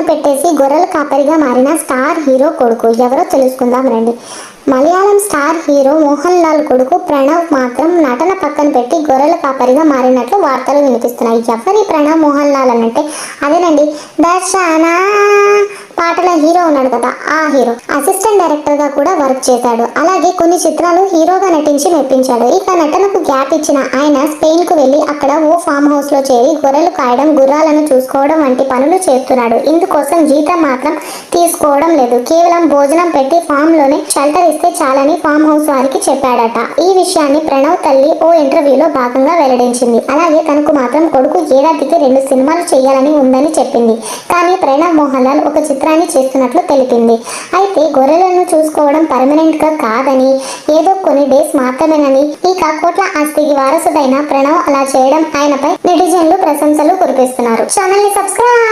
పక్కన పెట్టేసి గొర్రెల కాపరిగా మారిన స్టార్ హీరో కొడుకు ఎవరో తెలుసుకుందాం రండి. మలయాళం స్టార్ హీరో మోహన్ లాల్ కొడుకు ప్రణవ్ మాత్రం నటన పక్కన పెట్టి గొర్రెల కాపరిగా మారినట్లు వార్తలు వినిపిస్తున్నాయి. ఎవరి ప్రణవ్ మోహన్ లాల్ అంటే అదేనండి, దర్శన పాటల హీరో ఉన్నాడు కదా, ఆ హీరో. అసిస్టెంట్ డైరెక్టర్ గా కూడా వర్క్ చేశాడు. అలాగే కొన్ని చిత్రాలు హీరోగా నటించి మెప్పించాడు. ఇక నటనకు గ్యాప్ ఇచ్చిన ఆయన స్పెయిన్ కు వెళ్లి అక్కడ ఓ ఫామ్ హౌస్ లో చేరి గొర్రెలు కాయడం, గుర్రాలను చూసుకోవడం వంటి పనులు చేస్తున్నాడు. ఇందుకోసం జీతం మాత్రం తీసుకోవడం లేదు. కేవలం భోజనం పెట్టి ఫామ్ లోనే షెల్టర్ ఇస్తే చాలని ఫామ్ హౌస్ వారికి చెప్పాడట. ఈ విషయాన్ని ప్రణవ్ తల్లి ఓ ఇంటర్వ్యూలో భాగంగా వెల్లడించింది. అలాగే తనకు మాత్రం కొడుకు ఏడాదికి 2 సినిమాలు చేయాలని ఉందని చెప్పింది. కానీ ప్రణవ్ మోహన్ లాల్ ఒక చిత్రాన్ని చేస్తున్నట్లు తెలిపింది. అయితే గొర్రెలను చూసుకోవడం పర్మనెంట్ గా కాదని, ఏదో కొన్ని డేస్ మాత్రమేనని, ఇక కోట్ల ఆస్తికి వారసుడైన ప్రణవ్ అలా చేయడం ఆయనపై నెటిజన్లు ప్రశంసలు కురిపిస్తున్నారు. ఛానల్ ని సబ్స్క్రైబ్